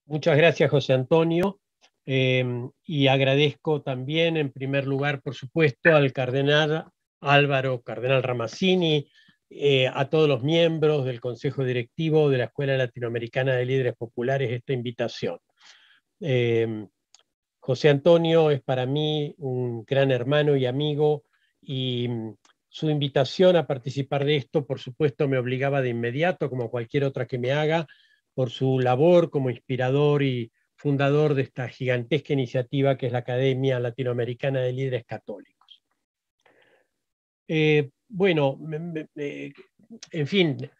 Muchas gracias, José Antonio, y agradezco también, en primer lugar, por supuesto, al cardenal Álvaro Cardenal Ramazzini, a todos los miembros del Consejo Directivo de la Escuela Latinoamericana de Líderes Populares esta invitación. José Antonio es para mí un gran hermano y amigo, y su invitación a participar de esto, por supuesto, me obligaba de inmediato, como cualquier otra que me haga, por su labor como inspirador y fundador de esta gigantesca iniciativa que es la Academia Latinoamericana de Líderes Católicos. Bueno, en fin,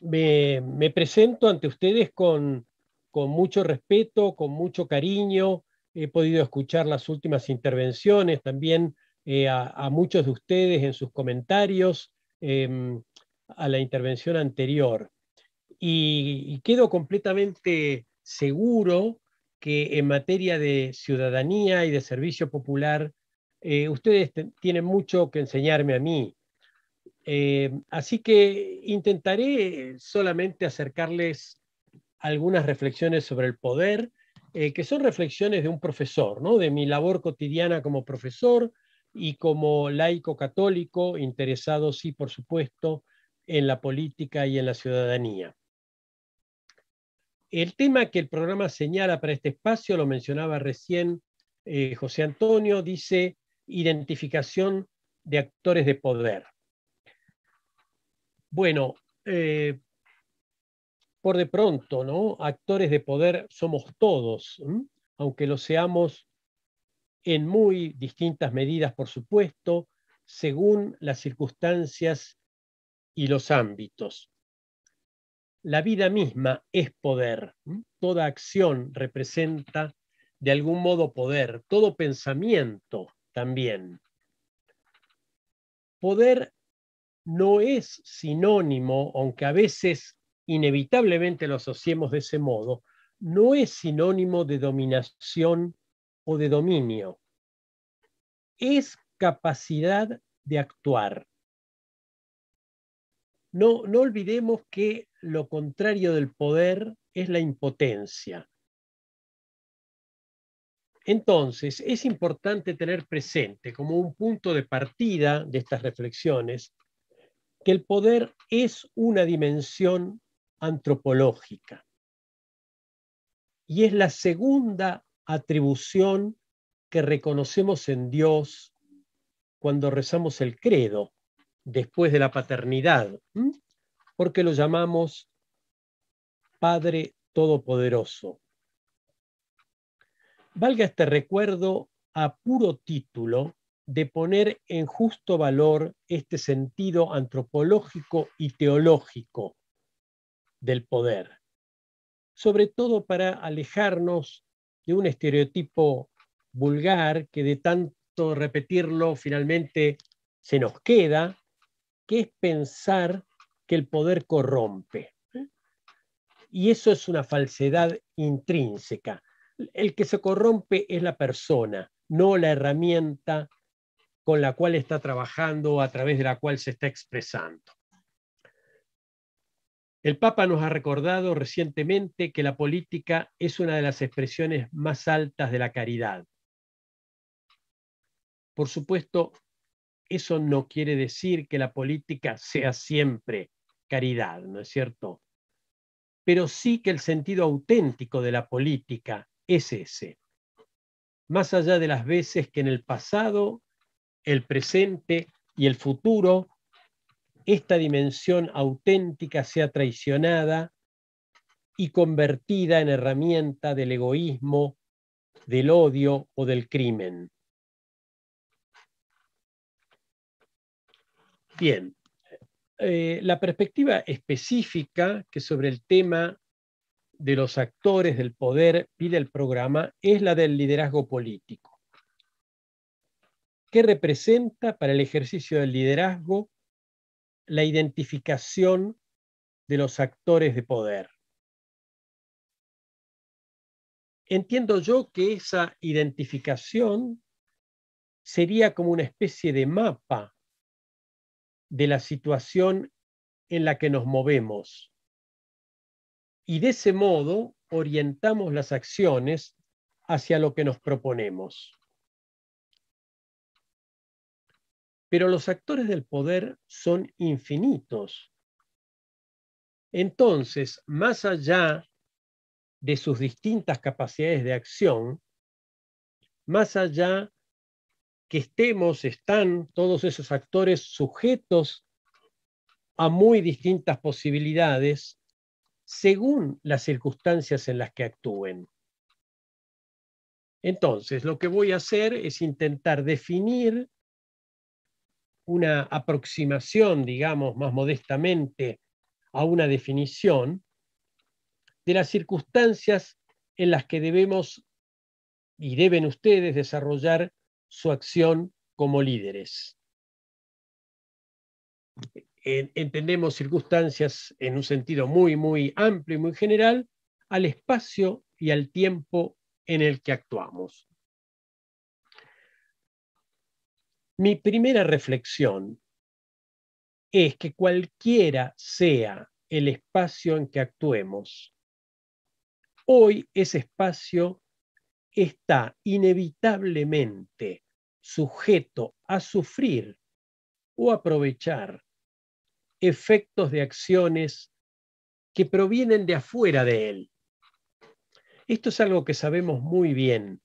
me presento ante ustedes con mucho respeto, con mucho cariño. He podido escuchar las últimas intervenciones, también a muchos de ustedes en sus comentarios a la intervención anterior. Y quedo completamente seguro que en materia de ciudadanía y de servicio popular, ustedes tienen mucho que enseñarme a mí. Así que intentaré solamente acercarles algunas reflexiones sobre el poder, que son reflexiones de un profesor, ¿no? De mi labor cotidiana como profesor y como laico católico, interesado, sí, por supuesto, en la política y en la ciudadanía. El tema que el programa señala para este espacio, lo mencionaba recién José Antonio, dice identificación de actores de poder. Bueno, por de pronto, ¿no? Actores de poder somos todos, aunque lo seamos en muy distintas medidas, por supuesto, según las circunstancias y los ámbitos. La vida misma es poder. Toda acción representa de algún modo poder, todo pensamiento también. Poder no es sinónimo, aunque a veces inevitablemente lo asociemos de ese modo, no es sinónimo de dominación o de dominio. Es capacidad de actuar. No olvidemos que lo contrario del poder es la impotencia. Entonces, es importante tener presente como un punto de partida de estas reflexiones que el poder es una dimensión antropológica y es la segunda atribución que reconocemos en Dios cuando rezamos el credo después de la paternidad, porque lo llamamos Padre Todopoderoso. Valga este recuerdo a puro título de poner en justo valor este sentido antropológico y teológico del poder, sobre todo para alejarnos de un estereotipo vulgar que de tanto repetirlo finalmente se nos queda, que es pensar que el poder corrompe. Y eso es una falsedad intrínseca. El que se corrompe es la persona, no la herramienta con la cual está trabajando o a través de la cual se está expresando. El Papa nos ha recordado recientemente que la política es una de las expresiones más altas de la caridad. Por supuesto, eso no quiere decir que la política sea siempre caridad, ¿no es cierto? Pero sí que el sentido auténtico de la política es ese. Más allá de las veces que en el pasado, el presente y el futuro, esta dimensión auténtica sea traicionada y convertida en herramienta del egoísmo, del odio o del crimen. Bien, la perspectiva específica que sobre el tema de los actores del poder pide el programa es la del liderazgo político. ¿Qué representa para el ejercicio del liderazgo la identificación de los actores de poder? Entiendo yo que esa identificación sería como una especie de mapa de la situación en la que nos movemos. Y de ese modo orientamos las acciones hacia lo que nos proponemos. Pero los actores del poder son infinitos. Entonces, más allá de sus distintas capacidades de acción, más allá que están todos esos actores sujetos a muy distintas posibilidades según las circunstancias en las que actúen. Entonces, lo que voy a hacer es intentar definir una aproximación, digamos, más modestamente, a una definición de las circunstancias en las que debemos y deben ustedes desarrollar su acción como líderes. Entendemos circunstancias en un sentido muy amplio y muy general al espacio y al tiempo en el que actuamos. Mi primera reflexión es que cualquiera sea el espacio en que actuemos, hoy ese espacio está inevitablemente sujeto a sufrir o aprovechar efectos de acciones que provienen de afuera de él. Esto es algo que sabemos muy bien,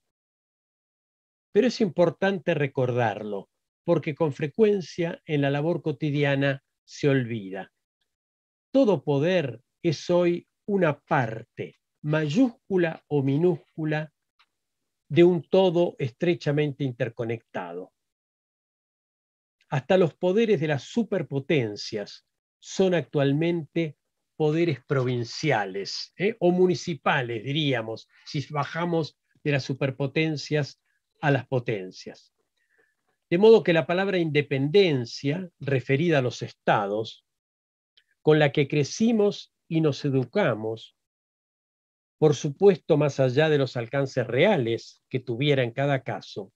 pero es importante recordarlo, porque con frecuencia en la labor cotidiana se olvida. Todo poder es hoy una parte, mayúscula o minúscula, de un todo estrechamente interconectado. Hasta los poderes de las superpotencias son actualmente poderes provinciales, o municipales, diríamos, si bajamos de las superpotencias a las potencias. De modo que la palabra independencia, referida a los estados, con la que crecimos y nos educamos, por supuesto más allá de los alcances reales que tuviera en cada caso,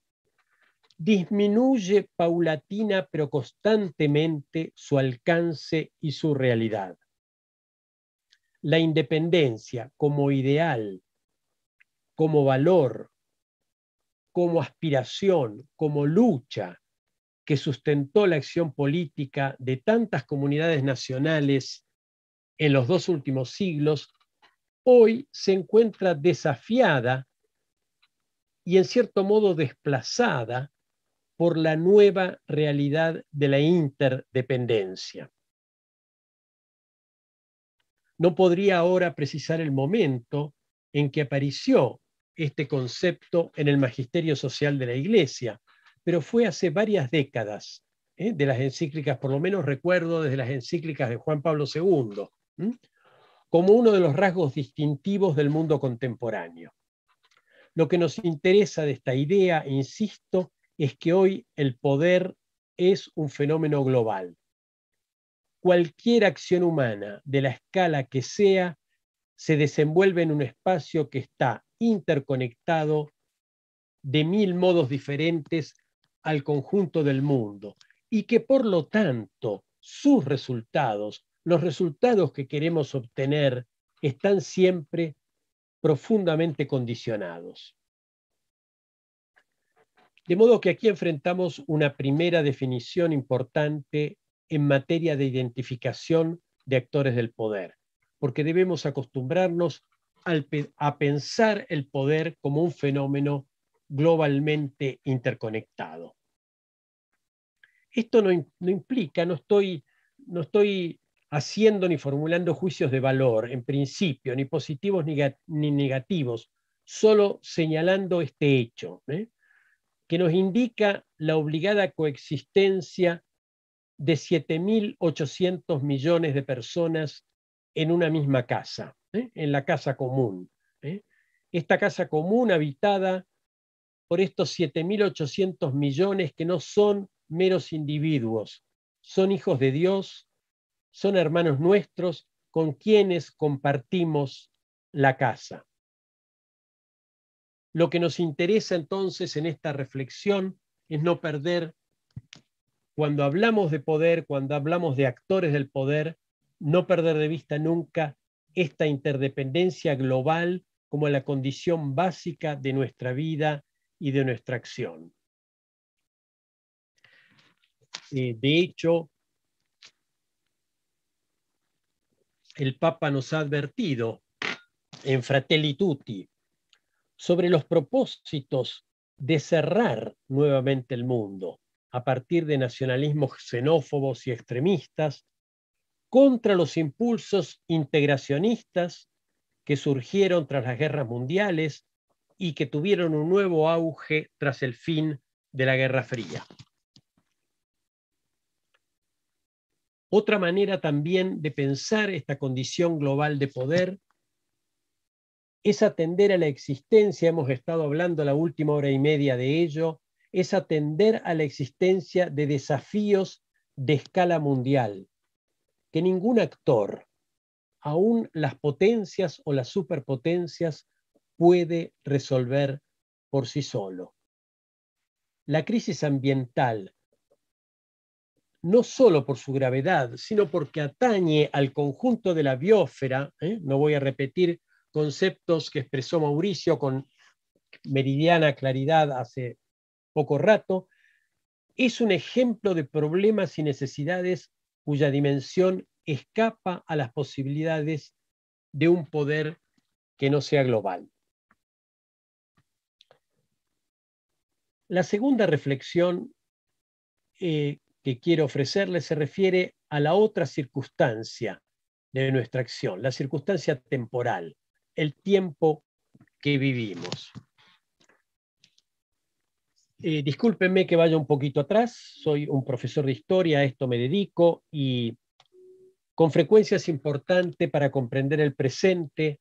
disminuye paulatina pero constantemente su alcance y su realidad. La independencia como ideal, como valor, como aspiración, como lucha que sustentó la acción política de tantas comunidades nacionales en los 2 últimos siglos, hoy se encuentra desafiada y en cierto modo desplazada por la nueva realidad de la interdependencia. No podría ahora precisar el momento en que apareció este concepto en el magisterio social de la Iglesia, pero fue hace varias décadas, de las encíclicas, por lo menos recuerdo desde las encíclicas de Juan Pablo II, como uno de los rasgos distintivos del mundo contemporáneo. Lo que nos interesa de esta idea, insisto, es que hoy el poder es un fenómeno global. Cualquier acción humana, de la escala que sea, se desenvuelve en un espacio que está interconectado de 1000 modos diferentes al conjunto del mundo y que por lo tanto sus resultados, los resultados que queremos obtener, están siempre profundamente condicionados. De modo que aquí enfrentamos una primera definición importante en materia de identificación de actores del poder, porque debemos acostumbrarnos a pensar el poder como un fenómeno globalmente interconectado. Esto no implica, no estoy haciendo ni formulando juicios de valor, en principio, ni positivos ni negativos, solo señalando este hecho, que nos indica la obligada coexistencia de 7.800 millones de personas en una misma casa, en la casa común. Esta casa común habitada por estos 7.800 millones que no son meros individuos, son hijos de Dios, son hermanos nuestros con quienes compartimos la casa. Lo que nos interesa entonces en esta reflexión es no perder, cuando hablamos de poder, cuando hablamos de actores del poder, no perder de vista nunca esta interdependencia global como la condición básica de nuestra vida y de nuestra acción. De hecho, el Papa nos ha advertido en Fratelli Tutti sobre los propósitos de cerrar nuevamente el mundo a partir de nacionalismos xenófobos y extremistas contra los impulsos integracionistas que surgieron tras las guerras mundiales y que tuvieron un nuevo auge tras el fin de la Guerra Fría. Otra manera también de pensar esta condición global de poder es atender a la existencia, hemos estado hablando la última hora y media de ello, es atender a la existencia de desafíos de escala mundial, que ningún actor, aún las potencias o las superpotencias, puede resolver por sí solo. La crisis ambiental, no solo por su gravedad, sino porque atañe al conjunto de la biosfera, no voy a repetir conceptos que expresó Mauricio con meridiana claridad hace poco rato, es un ejemplo de problemas y necesidades cuya dimensión escapa a las posibilidades de un poder que no sea global. La segunda reflexión que quiero ofrecerles se refiere a la otra circunstancia de nuestra acción, la circunstancia temporal, el tiempo que vivimos. Discúlpenme que vaya un poquito atrás, soy un profesor de historia, a esto me dedico y con frecuencia es importante para comprender el presente,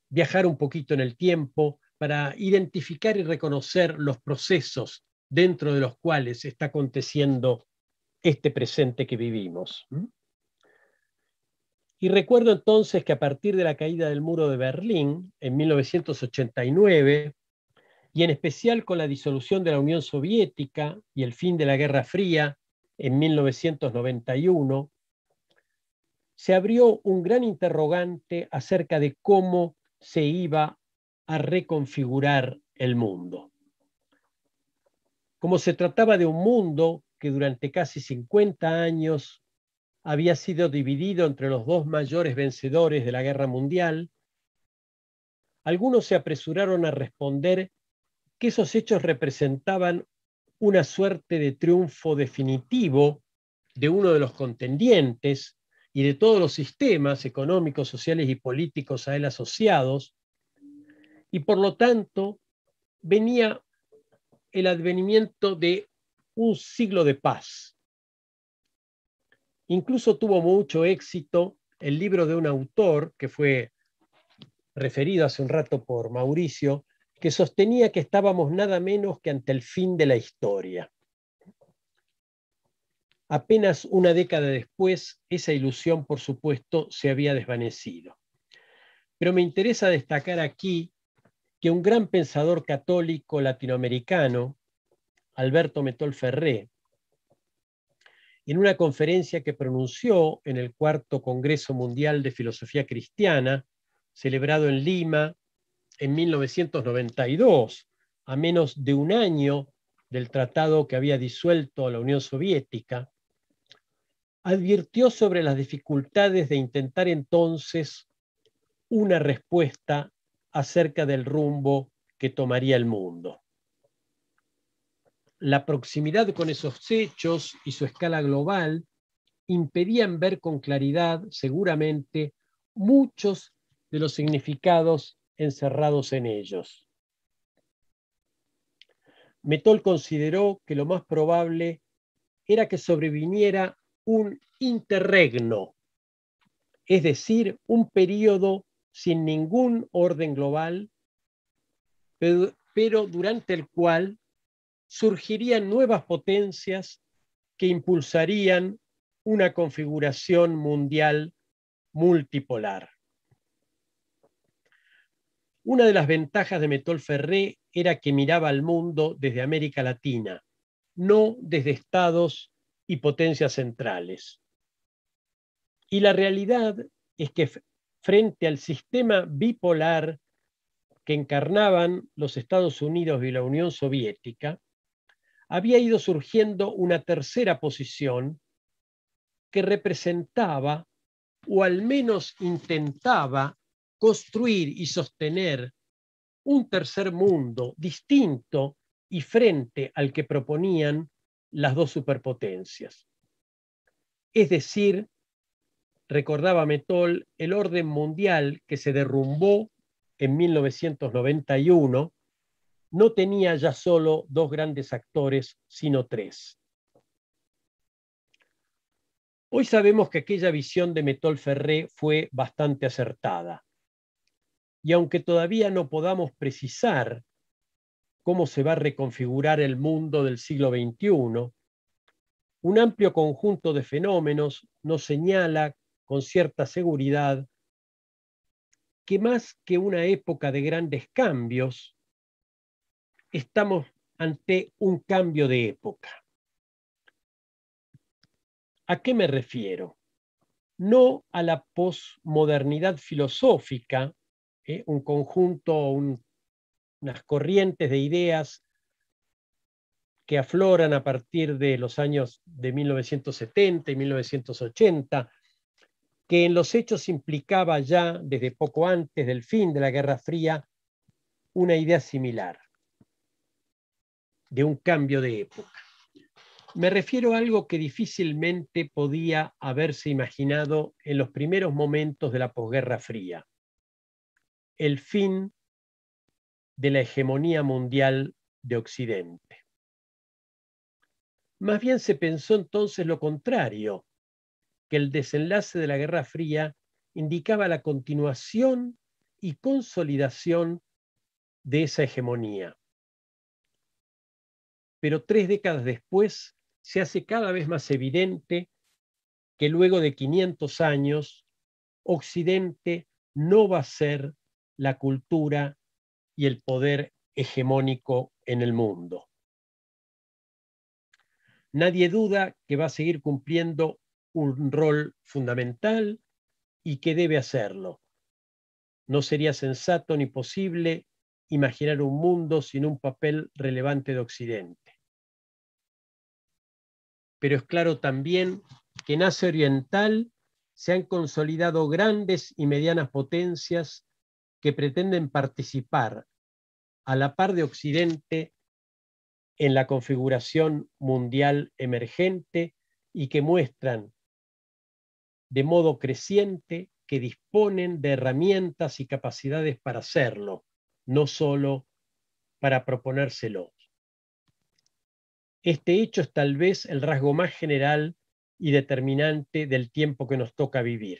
viajar un poquito en el tiempo para identificar y reconocer los procesos dentro de los cuales está aconteciendo este presente que vivimos. Y recuerdo entonces que a partir de la caída del muro de Berlín en 1989, y en especial con la disolución de la Unión Soviética y el fin de la Guerra Fría en 1991, se abrió un gran interrogante acerca de cómo se iba a reconfigurar el mundo. Como se trataba de un mundo que durante casi 50 años había sido dividido entre los dos mayores vencedores de la Guerra Mundial, algunos se apresuraron a responder que esos hechos representaban una suerte de triunfo definitivo de uno de los contendientes y de todos los sistemas económicos, sociales y políticos a él asociados, y por lo tanto venía el advenimiento de un siglo de paz. Incluso tuvo mucho éxito el libro de un autor que fue referido hace un rato por Mauricio, que sostenía que estábamos nada menos que ante el fin de la historia. Apenas una década después, esa ilusión, por supuesto, se había desvanecido. Pero me interesa destacar aquí que un gran pensador católico latinoamericano, Alberto Metol Ferré, en una conferencia que pronunció en el IV Congreso Mundial de Filosofía Cristiana, celebrado en Lima en 1992, a menos de un año del tratado que había disuelto a la Unión Soviética, advirtió sobre las dificultades de intentar entonces una respuesta acerca del rumbo que tomaría el mundo. La proximidad con esos hechos y su escala global impedían ver con claridad, seguramente, muchos de los significados encerrados en ellos. Metol consideró que lo más probable era que sobreviniera un interregno, es decir, un periodo sin ningún orden global, pero durante el cual surgirían nuevas potencias que impulsarían una configuración mundial multipolar. Una de las ventajas de Metol Ferré era que miraba al mundo desde América Latina, no desde estados y potencias centrales. Y la realidad es que frente al sistema bipolar que encarnaban los Estados Unidos y la Unión Soviética, había ido surgiendo una tercera posición que representaba, o al menos intentaba, construir y sostener un tercer mundo distinto y frente al que proponían las dos superpotencias. Es decir, recordaba Mettol, el orden mundial que se derrumbó en 1991 no tenía ya solo dos grandes actores, sino tres. Hoy sabemos que aquella visión de Mettol-Ferré fue bastante acertada. Y aunque todavía no podamos precisar cómo se va a reconfigurar el mundo del siglo XXI, un amplio conjunto de fenómenos nos señala con cierta seguridad que más que una época de grandes cambios, estamos ante un cambio de época. ¿A qué me refiero? No a la posmodernidad filosófica, un conjunto, unas corrientes de ideas que afloran a partir de los años de 1970 y 1980, que en los hechos implicaba ya desde poco antes del fin de la Guerra Fría una idea similar, de un cambio de época. Me refiero a algo que difícilmente podía haberse imaginado en los primeros momentos de la posguerra fría: el fin de la hegemonía mundial de Occidente. Más bien se pensó entonces lo contrario, que el desenlace de la Guerra Fría indicaba la continuación y consolidación de esa hegemonía. Pero 3 décadas después se hace cada vez más evidente que luego de 500 años, Occidente no va a ser la cultura y el poder hegemónico en el mundo. Nadie duda que va a seguir cumpliendo un rol fundamental y que debe hacerlo. No sería sensato ni posible imaginar un mundo sin un papel relevante de Occidente. Pero es claro también que en Asia Oriental se han consolidado grandes y medianas potencias que pretenden participar a la par de Occidente en la configuración mundial emergente y que muestran de modo creciente que disponen de herramientas y capacidades para hacerlo, no solo para proponérselo. Este hecho es tal vez el rasgo más general y determinante del tiempo que nos toca vivir.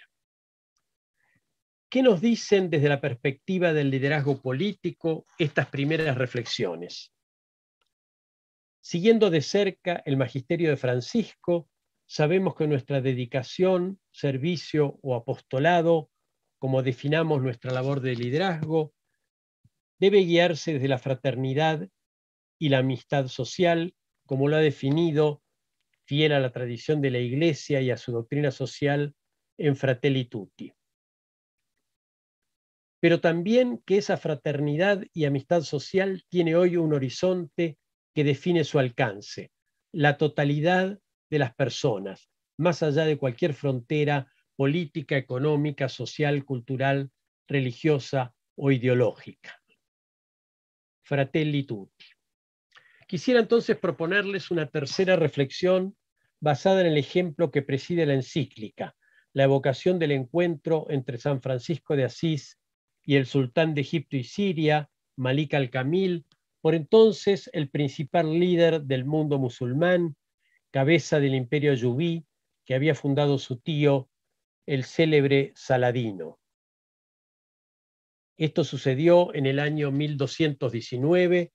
¿Qué nos dicen desde la perspectiva del liderazgo político estas primeras reflexiones? Siguiendo de cerca el magisterio de Francisco, sabemos que nuestra dedicación, servicio o apostolado, como definamos nuestra labor de liderazgo, debe guiarse desde la fraternidad y la amistad social, como lo ha definido, fiel a la tradición de la Iglesia y a su doctrina social, en Fratelli Tutti. Pero también que esa fraternidad y amistad social tiene hoy un horizonte que define su alcance: la totalidad de las personas, más allá de cualquier frontera política, económica, social, cultural, religiosa o ideológica. Fratelli Tutti. Quisiera entonces proponerles una tercera reflexión basada en el ejemplo que preside la encíclica, la evocación del encuentro entre San Francisco de Asís y el sultán de Egipto y Siria, Malik al-Kamil, por entonces el principal líder del mundo musulmán, cabeza del imperio ayubí que había fundado su tío, el célebre Saladino. Esto sucedió en el año 1219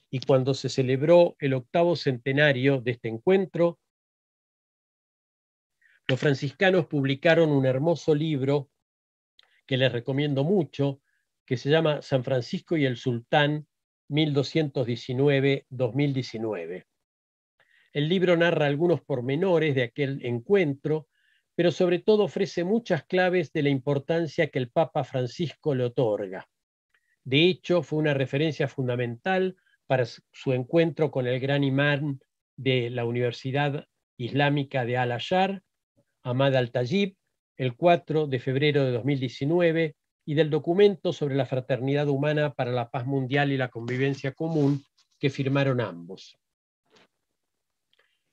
y cuando se celebró el 8º centenario de este encuentro, los franciscanos publicaron un hermoso libro que les recomiendo mucho, que se llama San Francisco y el Sultán, 1219-2019. El libro narra algunos pormenores de aquel encuentro, pero sobre todo ofrece muchas claves de la importancia que el Papa Francisco le otorga. De hecho, fue una referencia fundamental para su encuentro con el gran imán de la Universidad Islámica de Al-Azhar, Ahmad al-Tayyib, el 4 de febrero de 2019, y del documento sobre la fraternidad humana para la paz mundial y la convivencia común que firmaron ambos.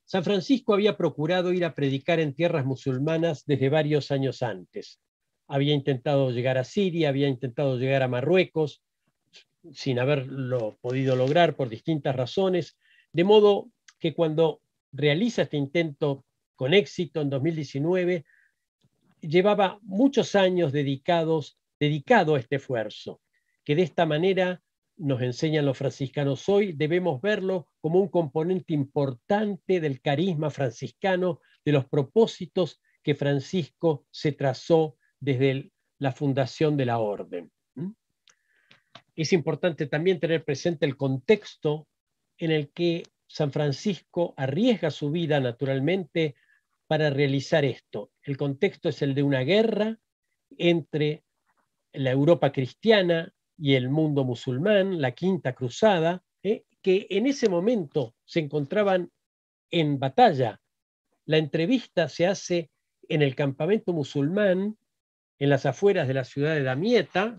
San Francisco había procurado ir a predicar en tierras musulmanas desde varios años antes. Había intentado llegar a Siria, había intentado llegar a Marruecos, sin haberlo podido lograr por distintas razones, de modo que cuando realiza este intento con éxito en 2019, llevaba muchos años dedicado a este esfuerzo, que de esta manera, nos enseñan los franciscanos hoy, debemos verlo como un componente importante del carisma franciscano, de los propósitos que Francisco se trazó desde la fundación de la orden. Es importante también tener presente el contexto en el que San Francisco arriesga su vida naturalmente para realizar esto. El contexto es el de una guerra entre la Europa cristiana y el mundo musulmán, la Quinta Cruzada, que en ese momento se encontraban en batalla. La entrevista se hace en el campamento musulmán, en las afueras de la ciudad de Damieta,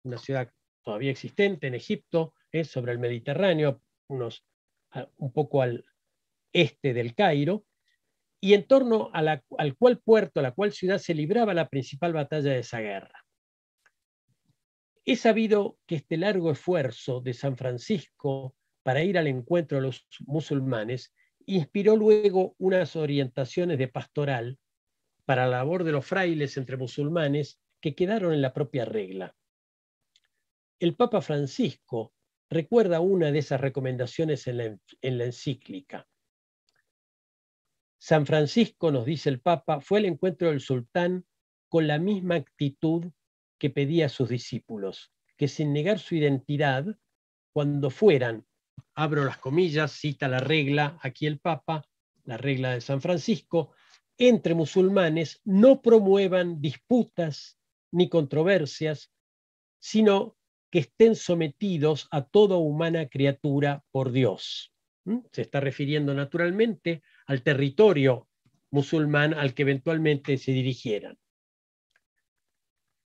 una ciudad todavía existente en Egipto, sobre el Mediterráneo, un poco al este del Cairo, y en torno al cual puerto, a la cual ciudad se libraba la principal batalla de esa guerra. Es sabido que este largo esfuerzo de San Francisco para ir al encuentro de los musulmanes inspiró luego unas orientaciones de pastoral para la labor de los frailes entre musulmanes que quedaron en la propia regla. El Papa Francisco recuerda una de esas recomendaciones en la encíclica. San Francisco, nos dice el Papa, fue al encuentro del sultán con la misma actitud que pedía a sus discípulos, que sin negar su identidad, cuando fueran, abro las comillas, cita la regla, aquí el Papa, la regla de San Francisco, entre musulmanes no promuevan disputas ni controversias, sino que estén sometidos a toda humana criatura por Dios. Se está refiriendo naturalmente al territorio musulmán al que eventualmente se dirigieran.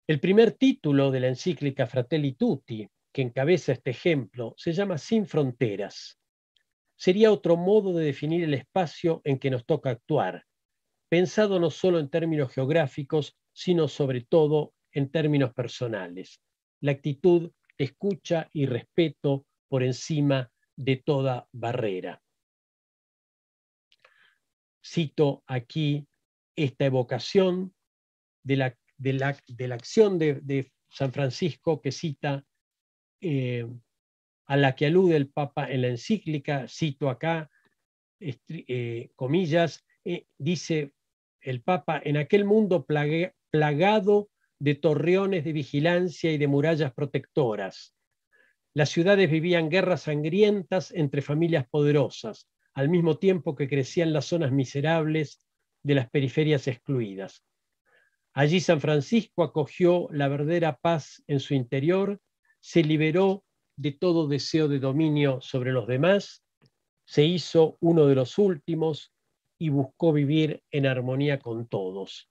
El primer título de la encíclica Fratelli Tutti, que encabeza este ejemplo, se llama Sin Fronteras. Sería otro modo de definir el espacio en que nos toca actuar, pensado no solo en términos geográficos, sino sobre todo en términos personales. La actitud de escucha y respeto por encima de toda barrera. Cito aquí esta evocación de la acción de San Francisco que cita, a la que alude el Papa en la encíclica, cito acá, comillas, dice el Papa, en aquel mundo plagado de torreones de vigilancia y de murallas protectoras. Las ciudades vivían guerras sangrientas entre familias poderosas, al mismo tiempo que crecían las zonas miserables de las periferias excluidas. Allí San Francisco acogió la verdadera paz en su interior, se liberó de todo deseo de dominio sobre los demás, se hizo uno de los últimos y buscó vivir en armonía con todos.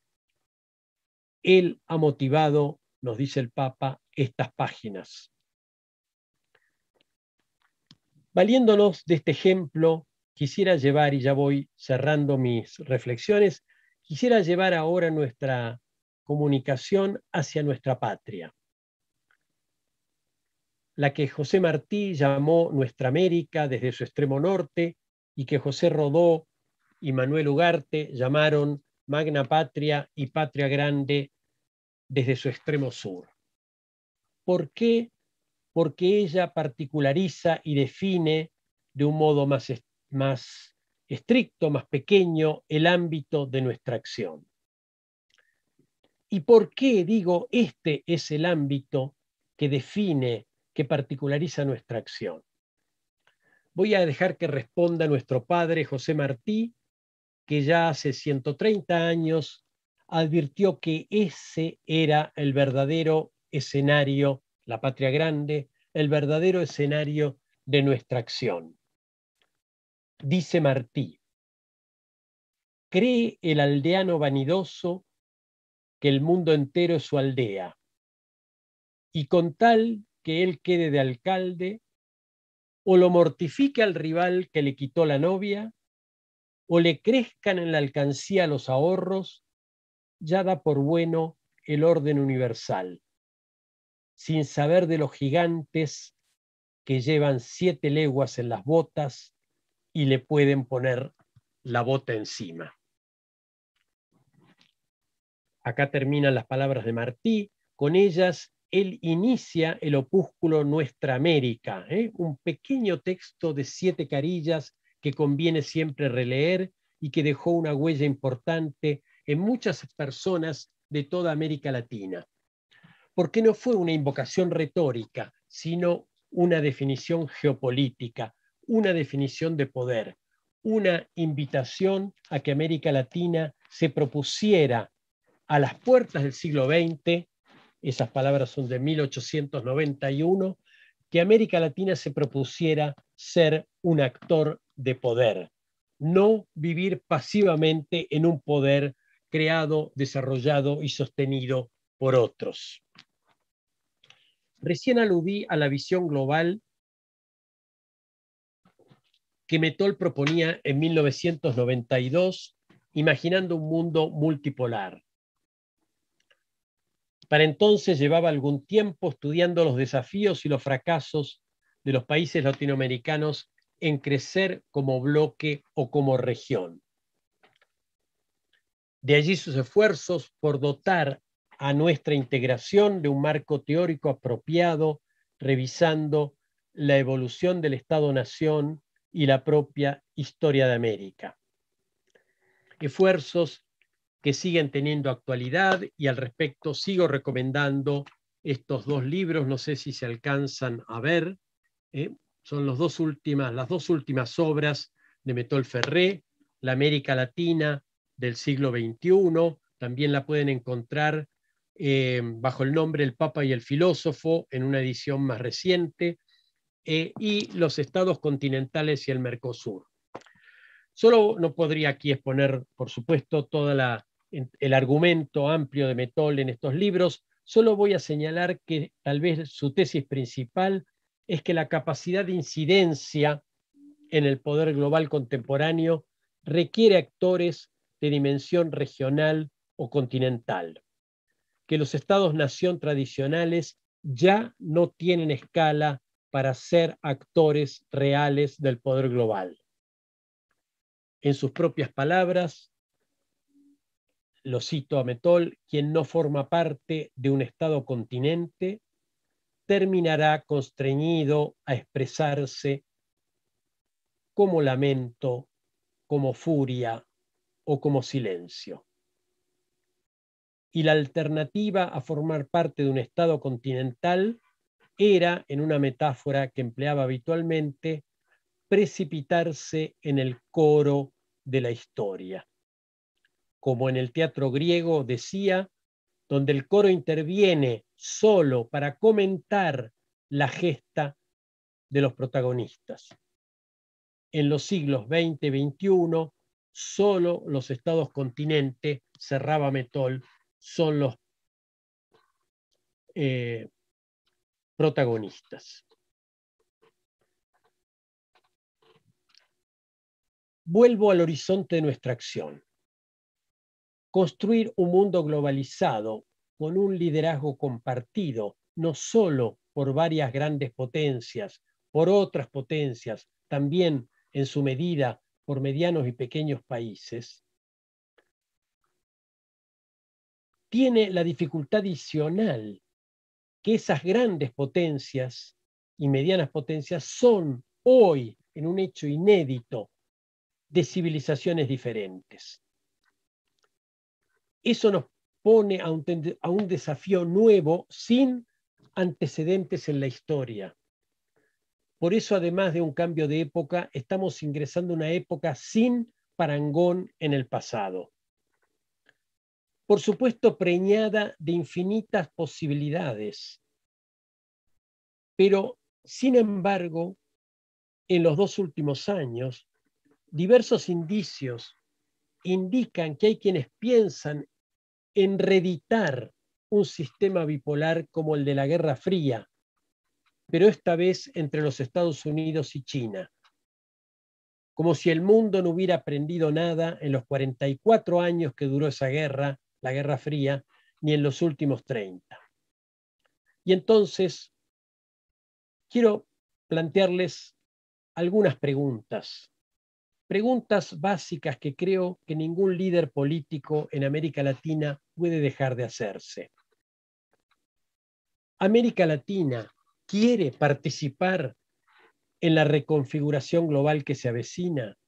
Él ha motivado, nos dice el Papa, estas páginas. Valiéndonos de este ejemplo, quisiera llevar, y ya voy cerrando mis reflexiones, quisiera llevar ahora nuestra comunicación hacia nuestra patria, la que José Martí llamó Nuestra América desde su extremo norte y que José Rodó y Manuel Ugarte llamaron Magna Patria y Patria Grande desde su extremo sur. ¿Por qué? Porque ella particulariza y define de un modo más estricto, más pequeño, el ámbito de nuestra acción. ¿Y por qué digo este es el ámbito que define, que particulariza nuestra acción? Voy a dejar que responda nuestro padre José Martí, que ya hace 130 años advirtió que ese era el verdadero escenario, la patria grande, el verdadero escenario de nuestra acción. Dice Martí: cree el aldeano vanidoso que el mundo entero es su aldea, y con tal que él quede de alcalde, o lo mortifique al rival que le quitó la novia, o le crezcan en la alcancía los ahorros, ya da por bueno el orden universal, sin saber de los gigantes que llevan 7 leguas en las botas y le pueden poner la bota encima. Acá terminan las palabras de Martí. Con ellas él inicia el opúsculo Nuestra América, un pequeño texto de 7 carillas que conviene siempre releer y que dejó una huella importante en muchas personas de toda América Latina. Porque no fue una invocación retórica, sino una definición geopolítica, una definición de poder, una invitación a que América Latina se propusiera a las puertas del siglo XX, esas palabras son de 1891, que América Latina se propusiera ser un actor de poder, no vivir pasivamente en un poder creado, desarrollado y sostenido por otros. Recién aludí a la visión global que Metol proponía en 1992, imaginando un mundo multipolar. Para entonces llevaba algún tiempo estudiando los desafíos y los fracasos de los países latinoamericanos en crecer como bloque o como región. De allí sus esfuerzos por dotar a nuestra integración de un marco teórico apropiado, revisando la evolución del Estado-Nación y la propia historia de América. Esfuerzos que siguen teniendo actualidad, y al respecto sigo recomendando estos 2 libros, no sé si se alcanzan a ver, son las dos últimas obras de Metol Ferré, La América Latina del siglo XXI, también la pueden encontrar bajo el nombre El Papa y el Filósofo, en una edición más reciente, y Los Estados Continentales y el Mercosur. Solo no podría aquí exponer, por supuesto, todo el argumento amplio de Metol en estos libros. Solo voy a señalar que tal vez su tesis principal es que la capacidad de incidencia en el poder global contemporáneo requiere actores de dimensión regional o continental, que los estados-nación tradicionales ya no tienen escala para ser actores reales del poder global. En sus propias palabras, lo cito a Metol: quien no forma parte de un Estado-continente terminará constreñido a expresarse como lamento, como furia o como silencio. Y la alternativa a formar parte de un Estado continental era, en una metáfora que empleaba habitualmente, precipitarse en el coro de la historia. Como en el teatro griego, decía, donde el coro interviene solo para comentar la gesta de los protagonistas. En los siglos XX y XXI, solo los estados continente, cerraba Metol, son los protagonistas. Vuelvo al horizonte de nuestra acción. Construir un mundo globalizado con un liderazgo compartido, no solo por varias grandes potencias, por otras potencias, también en su medida por medianos y pequeños países, tiene la dificultad adicional que esas grandes potencias y medianas potencias son hoy, en un hecho inédito, de civilizaciones diferentes. Eso nos pone a un desafío nuevo sin antecedentes en la historia. Por eso, además de un cambio de época, estamos ingresando a una época sin parangón en el pasado. por supuesto preñada de infinitas posibilidades, pero sin embargo, en los 2 últimos años, diversos indicios indican que hay quienes piensan en reeditar un sistema bipolar como el de la Guerra Fría, pero esta vez entre los Estados Unidos y China. Como si el mundo no hubiera aprendido nada en los 44 años que duró esa guerra, la Guerra Fría, ni en los últimos 30. Y entonces quiero plantearles algunas preguntas básicas que creo que ningún líder político en América Latina puede dejar de hacerse. ¿América Latina quiere participar en la reconfiguración global que se avecina?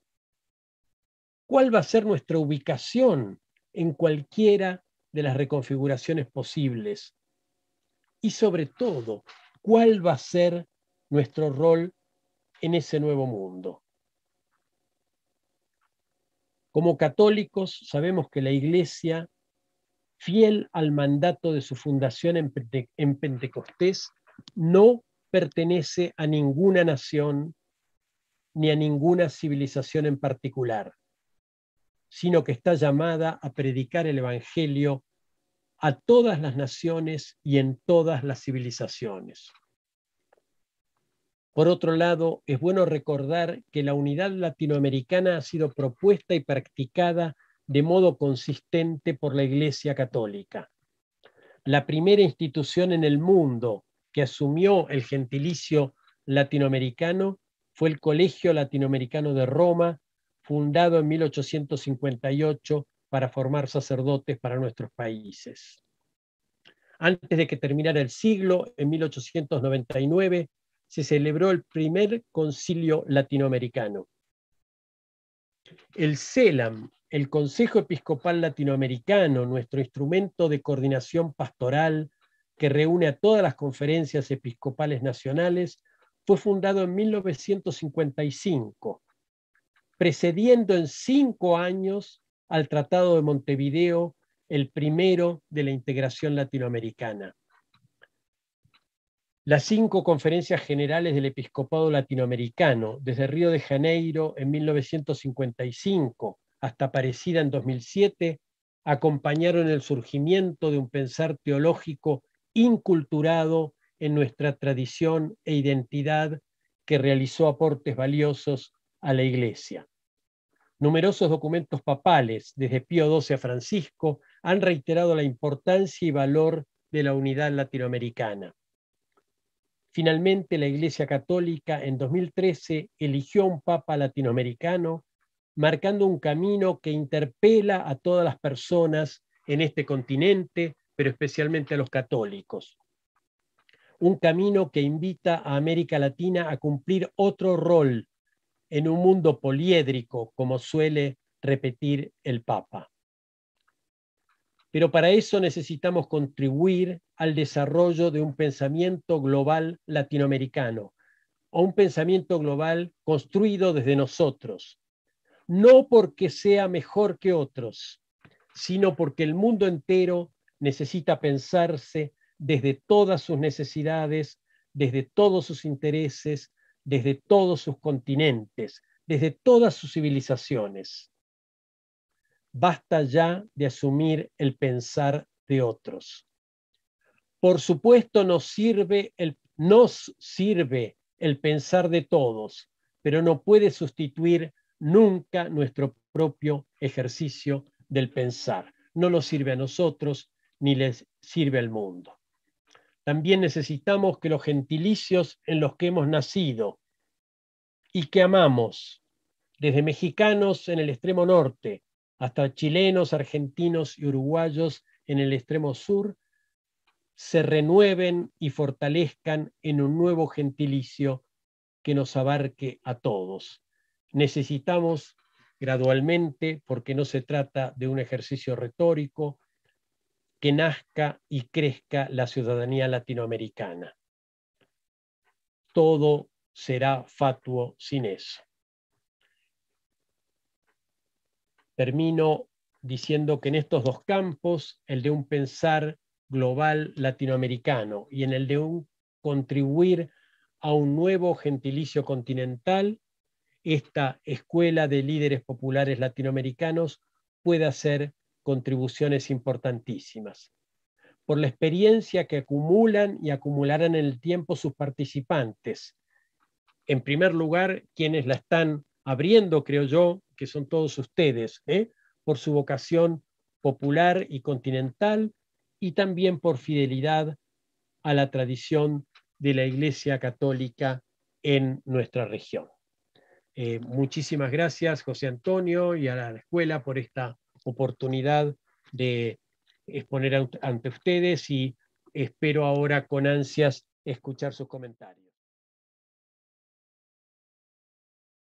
¿Cuál va a ser nuestra ubicación en cualquiera de las reconfiguraciones posibles? Y sobre todo, ¿cuál va a ser nuestro rol en ese nuevo mundo? Como católicos, sabemos que la Iglesia, fiel al mandato de su fundación en Pentecostés, no pertenece a ninguna nación ni a ninguna civilización en particular, sino que está llamada a predicar el Evangelio a todas las naciones y en todas las civilizaciones. Por otro lado, es bueno recordar que la unidad latinoamericana ha sido propuesta y practicada de modo consistente por la Iglesia Católica. La primera institución en el mundo que asumió el gentilicio latinoamericano fue el Colegio Latinoamericano de Roma, fundado en 1858 para formar sacerdotes para nuestros países. Antes de que terminara el siglo, en 1899, se celebró el primer concilio latinoamericano. El CELAM, el Consejo Episcopal Latinoamericano, nuestro instrumento de coordinación pastoral que reúne a todas las conferencias episcopales nacionales, fue fundado en 1955, precediendo en 5 años al Tratado de Montevideo, el primero de la integración latinoamericana. Las 5 conferencias generales del episcopado latinoamericano, desde Río de Janeiro en 1955 hasta Aparecida en 2007, acompañaron el surgimiento de un pensar teológico inculturado en nuestra tradición e identidad que realizó aportes valiosos a la Iglesia. Numerosos documentos papales, desde Pío XII a Francisco, han reiterado la importancia y valor de la unidad latinoamericana. Finalmente, la Iglesia Católica en 2013 eligió a un Papa latinoamericano, marcando un camino que interpela a todas las personas en este continente, pero especialmente a los católicos. Un camino que invita a América Latina a cumplir otro rol en un mundo poliédrico, como suele repetir el Papa. Pero para eso necesitamos contribuir al desarrollo de un pensamiento global latinoamericano, o un pensamiento global construido desde nosotros, no porque sea mejor que otros, sino porque el mundo entero necesita pensarse desde todas sus necesidades, desde todos sus intereses, desde todos sus continentes, desde todas sus civilizaciones. Basta ya de asumir el pensar de otros. Por supuesto, nos sirve el pensar de todos, pero no puede sustituir nunca nuestro propio ejercicio del pensar. No nos sirve a nosotros ni les sirve al mundo. También necesitamos que los gentilicios en los que hemos nacido y que amamos, desde mexicanos en el extremo norte hasta chilenos, argentinos y uruguayos en el extremo sur, se renueven y fortalezcan en un nuevo gentilicio que nos abarque a todos. Necesitamos gradualmente, porque no se trata de un ejercicio retórico, que nazca y crezca la ciudadanía latinoamericana. Todo será fatuo sin eso. Termino diciendo que en estos dos campos, el de un pensar global latinoamericano y en el de un contribuir a un nuevo gentilicio continental, esta escuela de líderes populares latinoamericanos puede hacer contribuciones importantísimas. Por la experiencia que acumulan y acumularán en el tiempo sus participantes. En primer lugar, quienes la están abriendo, creo yo, que son todos ustedes, por su vocación popular y continental, y también por fidelidad a la tradición de la Iglesia Católica en nuestra región. Muchísimas gracias, José Antonio, y a la escuela por esta oportunidad de exponer ante ustedes, y espero ahora con ansias escuchar sus comentarios.